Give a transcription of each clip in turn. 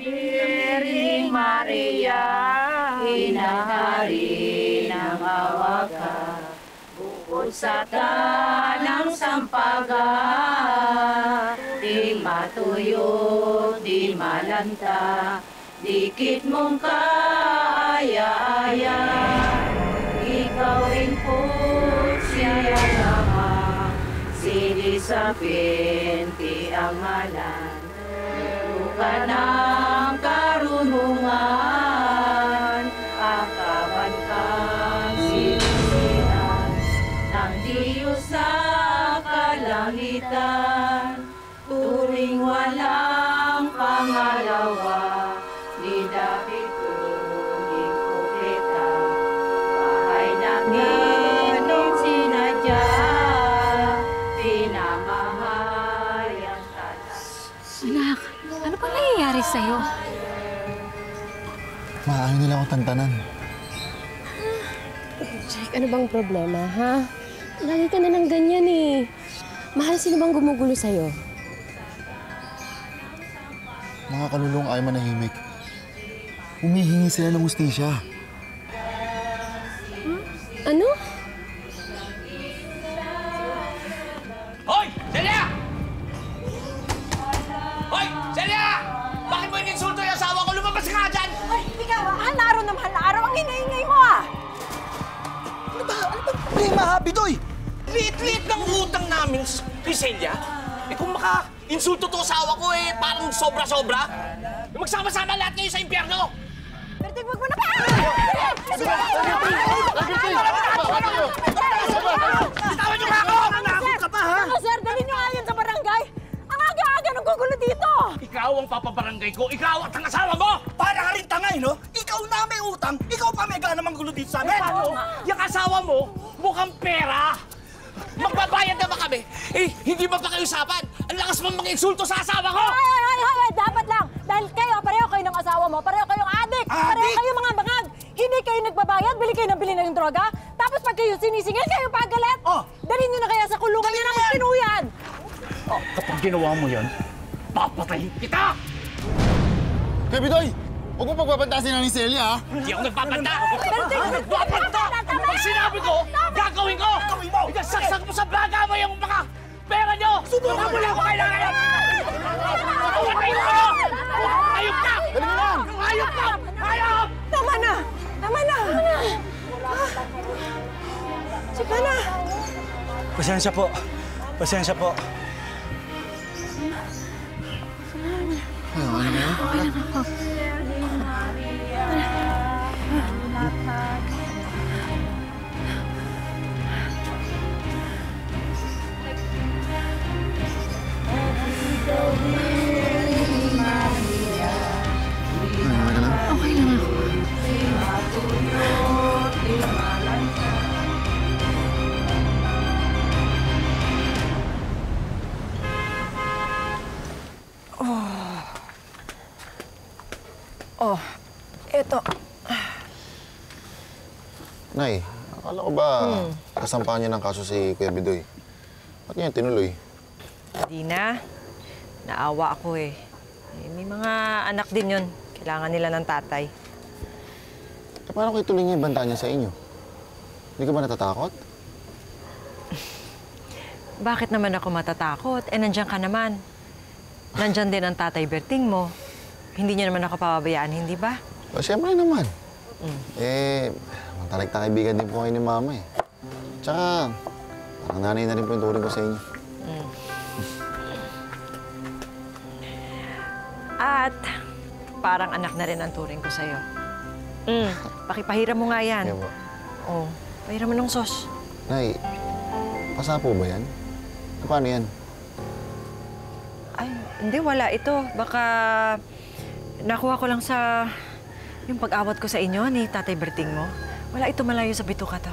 Birheng Maria, Inahari ng awakan, bukod sa tanang sampagan, di matuyo, di malanta, dikit mong kaaya-aya, ikaw rin po siya lamang, sinisapin ti ang ngalan. Ka ng karunungan, akaban kang sinisihan ng Diyos sa kalangitan, turing walang pangalawa, ni David turing propeta, bahay namin sinadya, pinamahal ang talas. Anak, ano pa nangyayari sa'yo? Maayaw nila akong tantanan. Jake, ano bang problema, ha? Lagi ka na ng ganyan eh. Mahal, sino bang gumugulo sa'yo? Mga kalulong ay manahimik. Humihingi sila ng hustisya. Ano? Hoy! Celia! Hoy! Celia! Bakit mo ininsulto yung asawa ko? Lumabas ka nga dyan! Ay, ikaw, mahal na araw ang hinaingay mo ah! Ano ba problema, ha, Bidoy? Liit-liit ng utang namin kay Celia. Eh kung maka-insulto to asawa ko, eh parang sobra-sobra. Magsama-sama lahat kayo sa impyerno! Berting, wag mo na pa! Bitawan niyo nga ako! Nanakot ka pa, ha? Sir, dalhin niyo nga yan sa barangay! Ang aga-aga nang gugulo dito! Ikaw ang papabarangay ko, ikaw at ang asawa mo! Para ka rin tangay, no? Ikaw na may utang, ikaw pa may gana manggulo dito sa amin! Paano? Yung asawa mo, mukhang pera! Magbabayad na ba kami? Eh, hindi ba pa kayo usapan? Ang lakas mong mga insulto sa asawa ko! Ay, dapat lang! Dahil pareho kayo ng asawa mo, pareho kayong adik! Pareho kayo mga bangag! Hindi kayo nagbabayad, bili kayo ng bili ng droga, tapos pag kayo sinisingil, kayo pagalit! Oh. Dalhin niyo na kaya sa kulungan niyo na magpinuyan! Oh, kapag ginawa mo yan, papatayin kita! Kaya Bidoy, huwag mo pagbabantasin na ni Celia, ha? Hindi ako nagpapanta! Nagpapanta! Pag sinabi ko, gagawin ko! Ikasaksak mo sa baga mo yung mga pera nyo! Subukan mo lang kung kailangan yan! Subukan mo! Ayop ka! Ayop ka! Ayop! Tama na! Tama na! Sige na! Pasensya po. Pasensya po. Ano na yan? Okay lang ako. Oh, eto. Nay, akala ko ba kasampahan niya ng kaso si Kuya Bidoy? Ba't niya tinuloy? Di na. Naawa ako eh. May mga anak din yun. Kailangan nila ng tatay. Eh, paano kayo tuloy niya yung banta niya sa inyo? Hindi ka ba natatakot? Bakit naman ako matatakot? Eh, nandiyan ka naman. Nandiyan din ang tatay Berting mo. Hindi niya naman ako pababayaan, hindi ba? Siyempre naman. Eh, matalag na kaibigan din po kayo ni Mama eh. Tsaka, parang nanay na rin po yung turing ko sa inyo. At parang anak na rin ang turing ko sa'yo. Pakipahiram mo nga yan. Kaya po. Oh, pahiram mo ng sos. Nay, pasa po ba yan? Paano yan? Ay, hindi, wala ito. Baka nakuha ko lang sa yung pag-awat ko sa inyo ni Tatay Berting mo. Wala ito, malayo sa bituka to.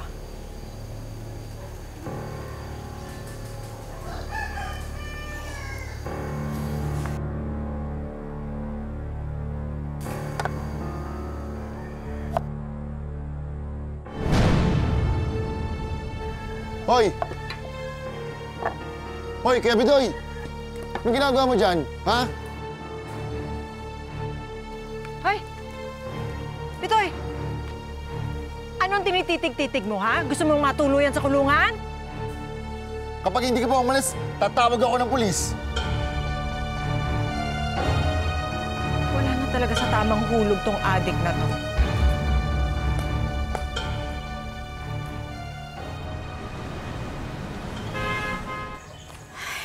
Hoy! Hoy, Kuya Bidoy! Anong ginagawa mo dyan, ha? Pitoy! Anong tinititig-titig mo, ha? Gusto mong matuluyan sa kulungan? Kapag hindi ka pa umalis, tatawag ako ng pulis. Wala na talaga sa tamang hulog tong adik na to.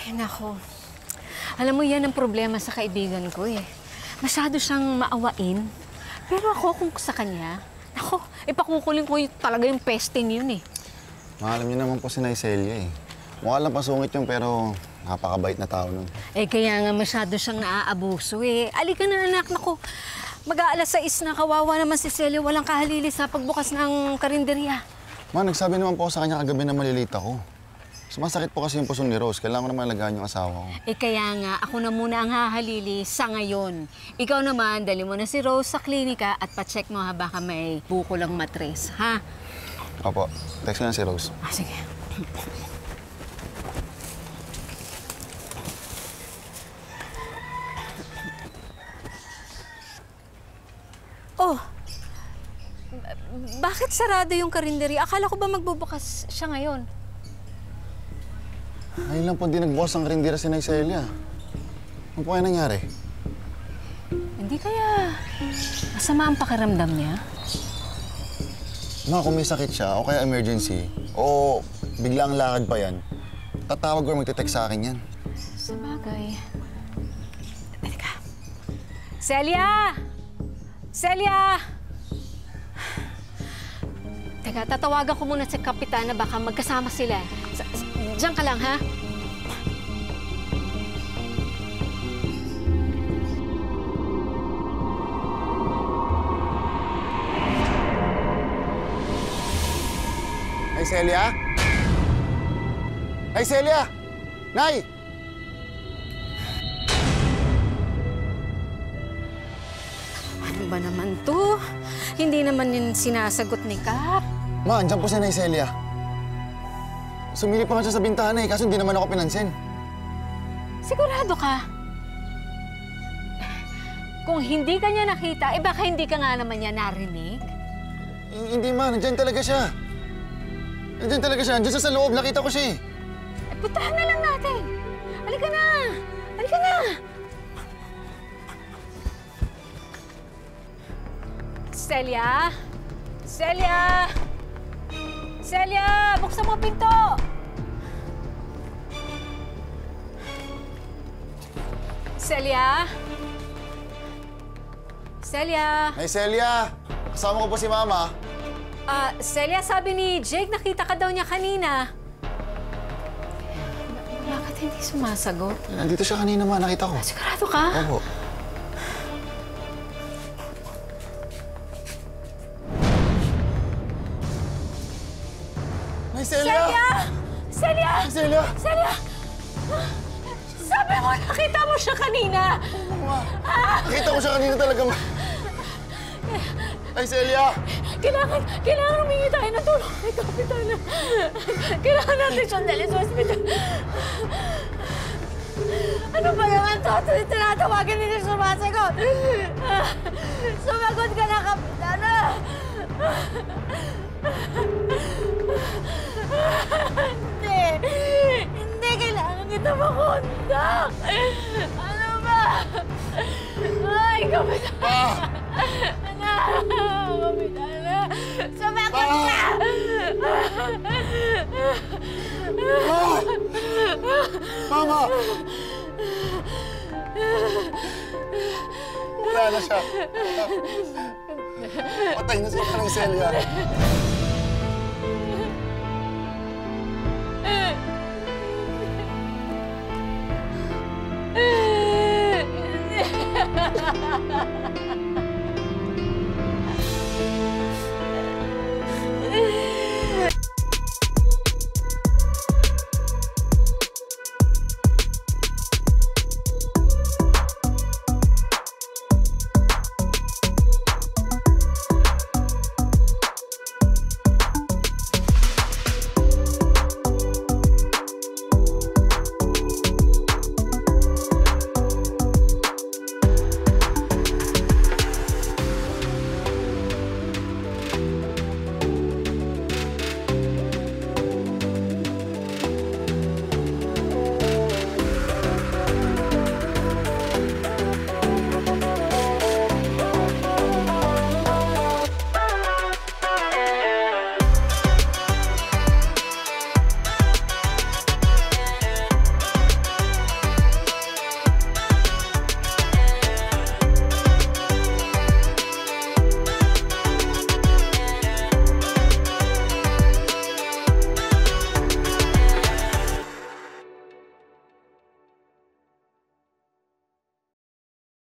Ay, nako. Alam mo, yan ang problema sa kaibigan ko eh. Masyado siyang maawain. Pero ako, kung sa kanya, nako, ipakukuling ko talaga yung pesting yun eh. Alam niyo naman po si Naicelia eh. Mukha lang pasungit yun pero napakabait na tao nun. Eh, kaya nga masyado siyang naaabuso eh. Alika na anak, nako. Mag-aalas 6 na, kawawa naman si Celia, walang kahalili sa pagbukas ng karinderya. Ma, nagsabi naman po sa kanya kagabi na malilate ako. Sumasakit po kasi yung puso ni Rose. Kailangan ko naman alagaan yung asawa ko. Eh kaya nga, ako na muna ang hahalili sa ngayon. Ikaw naman, dali mo na si Rose sa klinika at pa-check mo ha, baka may buko lang matres, ha? Opo, text ko na si Rose. Ah, sige. Oh, bakit sarado yung karinderya? Akala ko ba magbubukas siya ngayon? Ngayon lang po di nagbukas ang karindira si Naicelia. Ano po kaya nangyari? Hindi kaya masama ang pakiramdam niya? Ma, kung may sakit siya o kaya emergency o biglang lakad pa yan, tatawag or magte-text sa akin yan. Sa bagay. Teka. Celia! Celia! Teka, tatawagan ko muna si Kapitan na baka magkasama sila. Diyan ka lang, ha? Nay Celia? Nay Celia! Nay! Ano ba naman to? Hindi naman yun sinasagot ni Kap. Ma, andyan po si Nay Celia. Sumilip pa nga siya sa bintana eh, kaso hindi naman ako pinansin. Sigurado ka? Kung hindi ka niya nakita, baka hindi ka nga naman niya narinig? Hindi ma, nandyan talaga siya. Nandyan talaga siya, nandyan siya sa loob, nakita ko siya eh. Puntahan na lang natin. Halika na! Halika na! Celia? Celia! Celia! Buksan mo pinto! Celia? Celia? Nay Celia! Kasama ko po si Mama. Celia, sabi ni Jake, nakita ka daw niya kanina. Bakit hindi sumasagot? Nandito siya kanina ma, nakita ko. Sigurado ka? Opo. Nay Celia! Celia! Celia! Nay Celia! Celia! Sabi mo, nakita mo siya kanina! Ma, nakita ko siya kanina talaga ma. Nay Celia! Kailangan humingi tayo ng tulong kay Kapitana. Kailangan natin siyang dalhin sa ospital. Ano ba naman to? Tinatawagan hindi sumasagot. Sumagot ka na, Kapitana. Hindi kailangan kita makondak. Ano ba? Ay, Kapitana. Kapitana. Sumagot ka! Mama! Wala na siya. Patay na si Nay Celia.